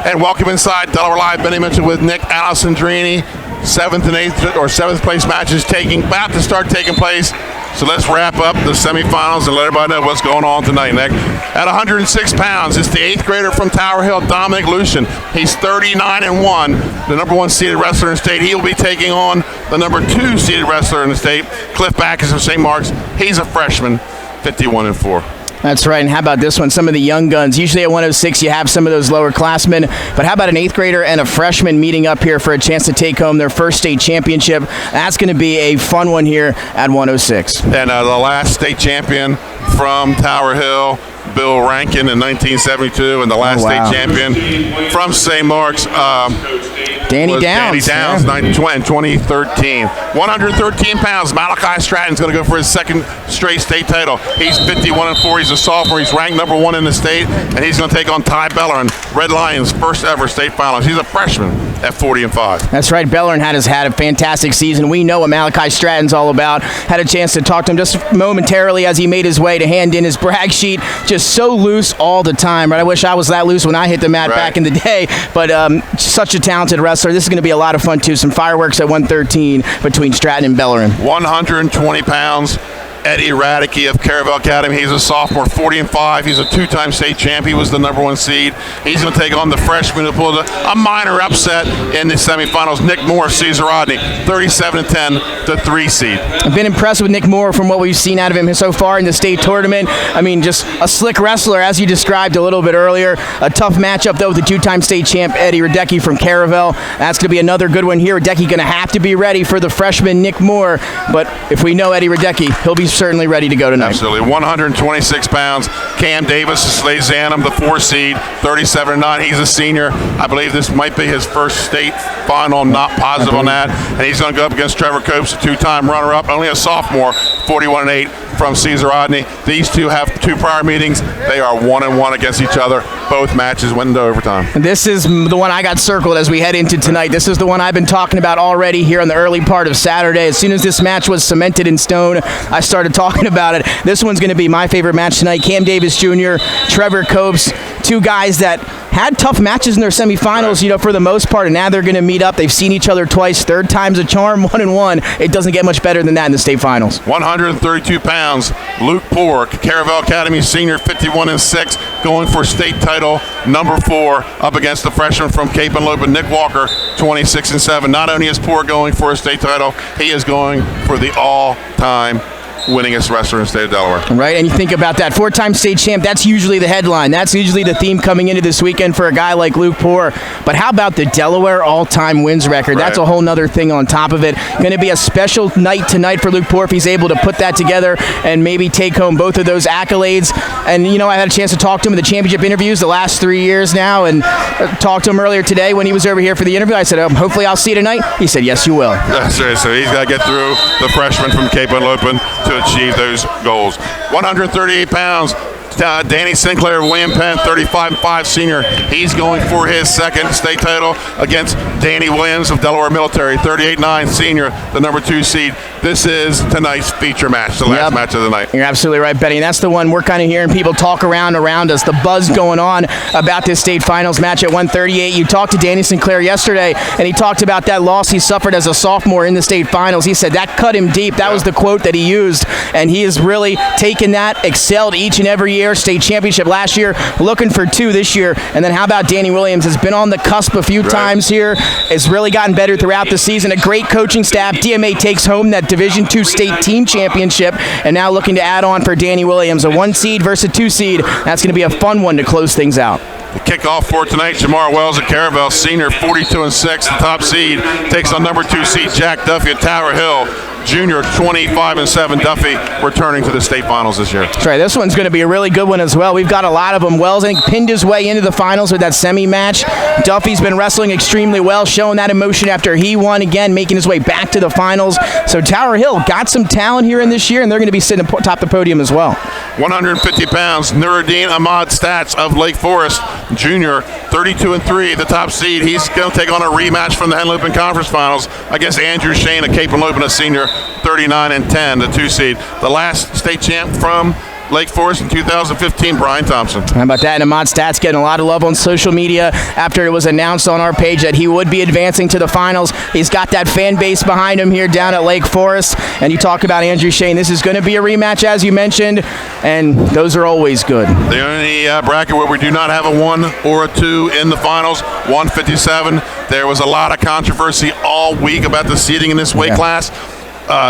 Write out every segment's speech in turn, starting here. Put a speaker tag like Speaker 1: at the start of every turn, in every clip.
Speaker 1: And welcome inside Delaware Live. Benny Mitchell with Nick Alessandrini. 7th and 8th or 7th place matches about to start taking place. So let's wrap up the semifinals and let everybody know what's going on tonight, Nick. At 106 pounds, it's the 8th grader from Tower Hill, Dominic Lucien. He's 39-1, the number 1 seeded wrestler in the state. He will be taking on the number 2 seeded wrestler in the state, Cliff Backus of St. Mark's. He's a freshman, 51-4.
Speaker 2: That's right, and how about this one? Some of the young guns. Usually at 106 you have some of those lower classmen, but how about an 8th grader and a freshman meeting up here for a chance to take home their first state championship? That's going to be a fun one here at 106.
Speaker 1: And the last state champion from Tower Hill, Bill Rankin in 1972, and the last state champion from St. Mark's,
Speaker 2: Danny Downs,
Speaker 1: in 2013. 113 pounds. Malachi Stratton's going to go for his second straight state title. He's 51-4. He's a sophomore. He's ranked number 1 in the state, and he's going to take on Ty Bellerin, Red Lions' first ever state finals. He's a freshman at 40-5.
Speaker 2: That's right. Bellerin has had a fantastic season. We know what Malachi Stratton's all about. Had a chance to talk to him just momentarily as he made his way to hand in his brag sheet. Just so loose all the time. Right? I wish I was that loose when I hit the mat back in the day. But such a talented wrestler. This is going to be a lot of fun too. Some fireworks at 113 between Stratton and Bellerin.
Speaker 1: 120 pounds. Eddie Radecki of Caravel Academy. He's a sophomore, 40-5. He's a 2-time state champ. He was the number 1 seed. He's going to take on the freshman who pulled a minor upset in the semifinals, Nick Moore of Cesar Rodney, 37-10, the 3 seed.
Speaker 2: I've been impressed with Nick Moore from what we've seen out of him so far in the state tournament. I mean, just a slick wrestler, as you described a little bit earlier. A tough matchup, though, with the 2-time state champ, Eddie Radecki from Caravel. That's going to be another good one here. Radecki going to have to be ready for the freshman, Nick Moore. But if we know Eddie Radecki, he'll be certainly ready to go tonight.
Speaker 1: Absolutely. 126 pounds. Cam Davis of Slade Zanum, the 4 seed, 37-9. He's a senior. I believe this might be his first state final. I'm not positive on that. And he's going to go up against Trevor Copes, a 2-time runner-up, only a sophomore, 41-8 from Cesar Rodney. These two have 2 prior meetings. They are 1-1 against each other. Both matches went into overtime.
Speaker 2: And this is the one I got circled as we head into tonight. This is the one I've been talking about already here in the early part of Saturday. As soon as this match was cemented in stone, I started talking about it. This one's going to be my favorite match tonight. Cam Davis Jr., Trevor Copes, 2 guys that had tough matches in their semifinals, for the most part, and now they're going to meet up. They've seen each other twice. 3rd time's a charm, 1-1. It doesn't get much better than that in the state finals.
Speaker 1: 132 pounds. Luke Poor, Caravel Academy senior, 51-6, going for state title number 4 up against the freshman from Cape and Lopen, Nick Walker, 26-7. Not only is Poor going for a state title, he is going for the all-time winningest wrestler in the state of Delaware.
Speaker 2: Right, and you think about that 4-time state champ, that's usually the headline. That's usually the theme coming into this weekend for a guy like Luke Poor. But how about the Delaware all-time wins record? That's a whole nother thing on top of it. Going to be a special night tonight for Luke Poor if he's able to put that together and maybe take home both of those accolades. And, I had a chance to talk to him in the championship interviews the last 3 years now, and talked to him earlier today when he was over here for the interview. I said, hopefully I'll see you tonight. He said, yes, you will.
Speaker 1: That's right. So he's got to get through the freshman from Cape and Lopen to achieve those goals. 138 pounds. Danny Sinclair of William Penn, 35-5 senior. He's going for his second state title against Danny Williams of Delaware Military, 38-9 senior, the number 2 seed. This is tonight's feature match, the last match of the night.
Speaker 2: You're absolutely right, Benny. And that's the one we're kind of hearing people talk around us, the buzz going on about this state finals match at 138. You talked to Danny Sinclair yesterday, and he talked about that loss he suffered as a sophomore in the state finals. He said that cut him deep. That was the quote that he used, and he has really taken that, excelled each and every year. State championship last year, looking for 2 this year. And then how about Danny Williams? Has been on the cusp a few times here. Has really gotten better throughout the season. A great coaching staff. DMA takes home that Division II state team championship, and now looking to add on for Danny Williams. A 1 seed versus a 2 seed. That's going to be a fun one to close things out.
Speaker 1: The kickoff for tonight, Jamar Wells at Caravel, senior, 42-6, the top seed, takes on number 2 seed Jack Duffy at Tower Hill. Junior, 25-7. Duffy returning to the state finals this year.
Speaker 2: That's right. This one's going to be a really good one as well. We've got a lot of them. Wells, I think, pinned his way into the finals with that semi-match. Duffy's been wrestling extremely well, showing that emotion after he won again, making his way back to the finals. So Tower Hill got some talent here in this year, and they're going to be sitting atop the podium as well.
Speaker 1: 150 pounds, Nuruddin Ahmad Stats of Lake Forest, junior, 32-3, the top seed. He's going to take on a rematch from the Henlopen Conference Finals against Andrew Shane of Cape and Lopen, a senior, 39-10, the 2 seed. The last state champ from Lake Forest in 2015, Brian Thompson.
Speaker 2: How about that? And Ahmad Stats getting a lot of love on social media after it was announced on our page that he would be advancing to the finals. He's got that fan base behind him here down at Lake Forest. And you talk about Andrew Shane. This is going to be a rematch, as you mentioned, and those are always good.
Speaker 1: The only bracket where we do not have a 1 or a 2 in the finals, 157. There was a lot of controversy all week about the seeding in this weight class.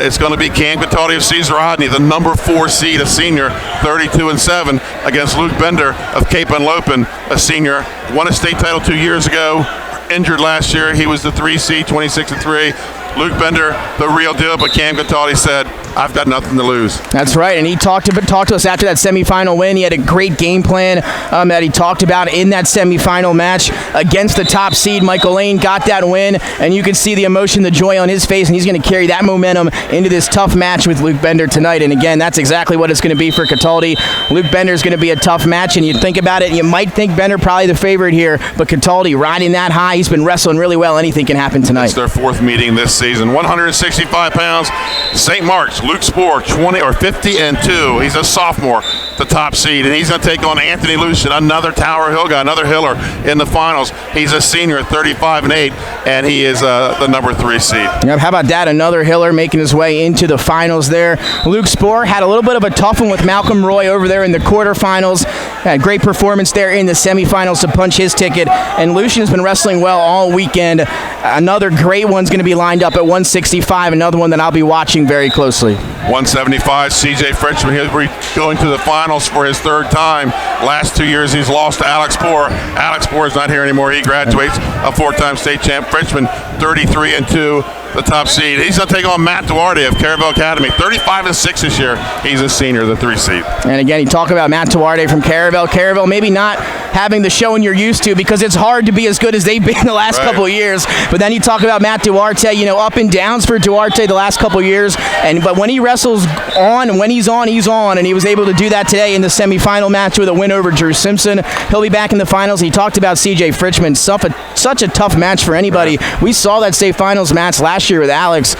Speaker 1: It's going to be Cam Cataldi of Cesar Rodney, the number 4 seed, a senior, 32-7, against Luke Bender of Cape Henlopen, a senior, won a state title 2 years ago, injured last year. He was the 3 seed, 26-3. Luke Bender, the real deal, but Cam Cataldi said, I've got nothing to lose.
Speaker 2: That's right, and he talked to us after that semifinal win. He had a great game plan that he talked about in that semifinal match against the top seed. Michael Lane got that win, and you can see the emotion, the joy on his face, and he's going to carry that momentum into this tough match with Luke Bender tonight. And again, that's exactly what it's going to be for Cataldi. Luke Bender is going to be a tough match, and you think about it, you might think Bender probably the favorite here, but Cataldi riding that high. He's been wrestling really well. Anything can happen tonight.
Speaker 1: It's their 4th meeting this season. 165 pounds, St. Mark's, Luke Spore, 50-2. He's a sophomore, the top seed, and he's going to take on Anthony Lucien, another Tower Hill guy, another Hiller in the finals. He's a senior, 35-8, and he is the number 3 seed.
Speaker 2: Yep, how about that? Another Hiller making his way into the finals there. Luke Spore had a little bit of a tough one with Malcolm Roy over there in the quarterfinals. Had a great performance there in the semifinals to punch his ticket, and Lucian's been wrestling well all weekend. Another great one's going to be lined up at 165, another one that I'll be watching very closely.
Speaker 1: 175, CJ Fishman, he'll be going to the finals for his 3rd time. Last 2 years he's lost to Alex Spore. Alex Spore is not here anymore. He graduates, a 4-time state champ. Fishman, 33-2. The top seed. He's going to take on Matt Duarte of Caravel Academy, 35-6 this year. He's a senior, the 3 seed.
Speaker 2: And again, you talk about Matt Duarte from Caravel. Caravel maybe not having the showing you're used to because it's hard to be as good as they've been the last couple of years. But then you talk about Matt Duarte, up and downs for Duarte the last couple of years. But when he wrestles on, when he's on, he's on. And he was able to do that today in the semifinal match with a win over Drew Simpson. He'll be back in the finals. He talked about CJ Fishman, such a tough match for anybody. Right. We saw that state finals match last year with Alex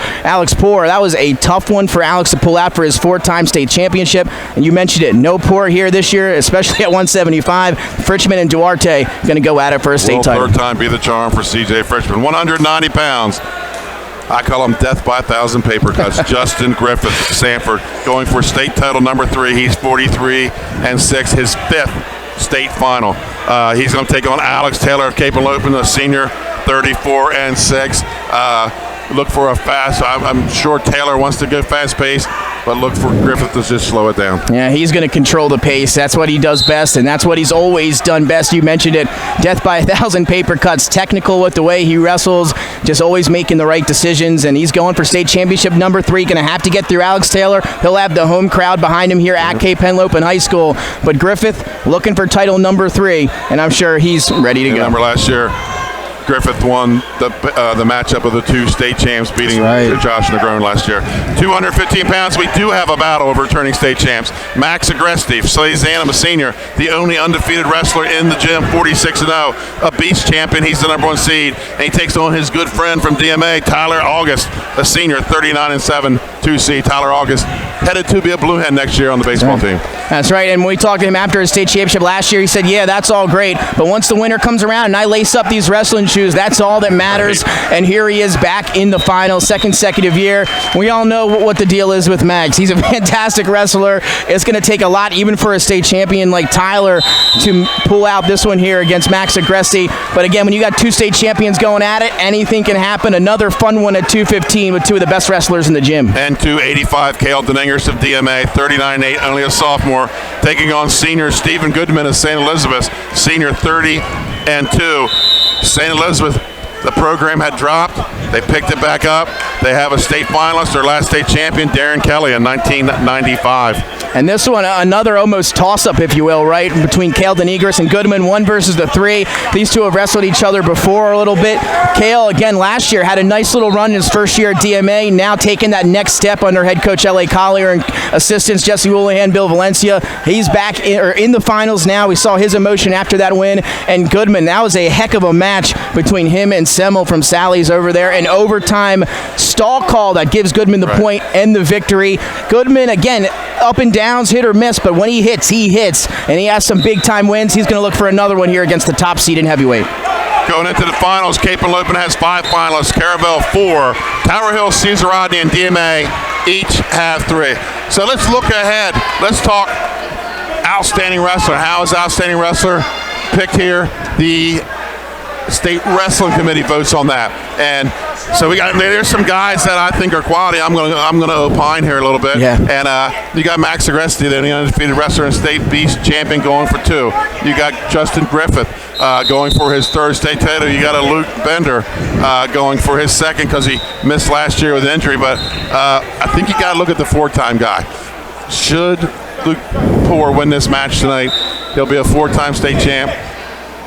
Speaker 2: Poor. That was a tough one for Alex to pull out for his 4-time state championship. And you mentioned it, no Poor here this year, especially at 175. Fishman and Duarte going to go at it for a state title.
Speaker 1: 3rd time be the charm for CJ Fishman. 190 pounds. I call him death by 1,000 paper cuts. Justin Griffith, Sanford, going for state title number 3. He's 43-6, his 5th state final. He's going to take on Alex Taylor of Cape Henlopen, a senior, 34-6. Look for a fast. I'm sure Taylor wants to go fast pace, but look for Griffith to just slow it down.
Speaker 2: Yeah, he's going to control the pace. That's what he does best, and that's what he's always done best. You mentioned it, death by 1,000 paper cuts, technical with the way he wrestles, just always making the right decisions, and he's going for state championship number 3. Going to have to get through Alex Taylor. He'll have the home crowd behind him here at Cape Henlopen High School, but Griffith looking for title number 3, and I'm sure he's ready to go.
Speaker 1: Remember last year, Griffith won the matchup of the 2 state champs, beating Josh Negron last year. 215 pounds. We do have a battle of returning state champs. Max Aggressi, Slazanum, a senior, the only undefeated wrestler in the gym, 46-0, a beast champion. He's the number 1 seed, and he takes on his good friend from DMA, Tyler August, a senior, 39-7, 2 seed. Tyler August headed to be a Blue Hen next year on the baseball team.
Speaker 2: That's right, and when we talked to him after his state championship last year, he said, yeah, that's all great, but once the winter comes around and I lace up these wrestling shoes, that's all that matters. Right. And here he is back in the final, 2nd consecutive year. We all know what the deal is with Max. He's a fantastic wrestler. It's going to take a lot, even for a state champion like Tyler, to pull out this one here against Max Aggressi. But again, when you got 2 state champions going at it, anything can happen. Another fun one at 215 with 2 of the best wrestlers in the gym.
Speaker 1: And 285, Kale Dominus of DMA, 39-8, only a sophomore, taking on senior Stephen Goodman of St. Elizabeth, senior, 30-2. St. Elizabeth, the program had dropped. They picked it back up. They have a state finalist, their last state champion, Darren Kelly, in 1995.
Speaker 2: And this one, another almost toss-up, if you will, right, between Kale Dominus and Goodman, 1 versus the 3. These 2 have wrestled each other before a little bit. Kale, again, last year had a nice little run in his first year at DMA, now taking that next step under head coach L.A. Collier and assistants Jesse Houlihan, Bill Valencia. He's back in the finals now. We saw his emotion after that win. And Goodman, that was a heck of a match between him and Semmel from Sally's over there. An overtime stall call that gives Goodman the point and the victory. Goodman, again, up and downs, hit or miss, but when he hits, and he has some big-time wins. He's going to look for another one here against the top seed in heavyweight.
Speaker 1: Going into the finals, Cape and Lopin has 5 finalists, Caravel 4, Tower Hill, Cesar Rodney, and DMA each have 3. So let's look ahead. Let's talk outstanding wrestler. How is outstanding wrestler picked here? The State Wrestling Committee votes on that, and so there's some guys that I think are quality. I'm gonna opine here a little bit.
Speaker 2: Yeah.
Speaker 1: And you got Max Aggressi, the undefeated wrestler and state beast champion, going for 2. You got Justin Griffith going for his 3rd state title. You got a Luke Bender going for his 2nd because he missed last year with an injury. But I think you got to look at the 4-time guy. Should Luke Poor win this match tonight, he'll be a 4-time state champ.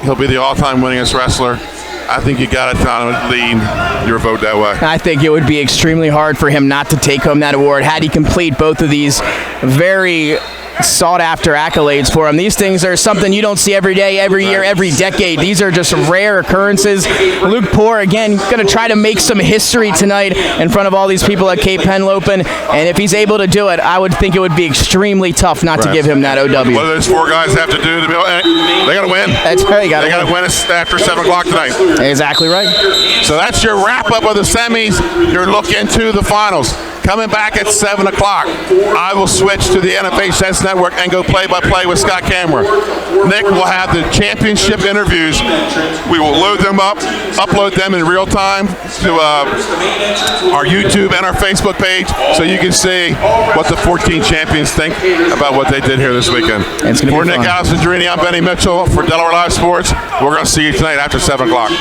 Speaker 1: He'll be the all-time winningest wrestler. I think you got to lean your vote that way.
Speaker 2: I think it would be extremely hard for him not to take home that award had he complete both of these very sought-after accolades for him. These things are something you don't see every day, every year, every decade. These are just rare occurrences. Luke Poor, again, going to try to make some history tonight in front of all these people at Cape Henlopen, and if he's able to do it, I would think it would be extremely tough not to give him that OW.
Speaker 1: What do those 4 guys have to do to be able they got to win.
Speaker 2: That's right. They
Speaker 1: got to win after 7 o'clock tonight.
Speaker 2: Exactly right.
Speaker 1: So that's your wrap-up of the semis. Your look into the finals. Coming back at 7 o'clock, I will switch to the NFHS Network and go play-by-play with Scott Cameron. Nick will have the championship interviews. We will load them up, upload them in real time to our YouTube and our Facebook page so you can see what the 14 champions think about what they did here this weekend. For Nick Alessandrini, I'm Benny Mitchell for Delaware Live Sports. We're going to see you tonight after 7 o'clock.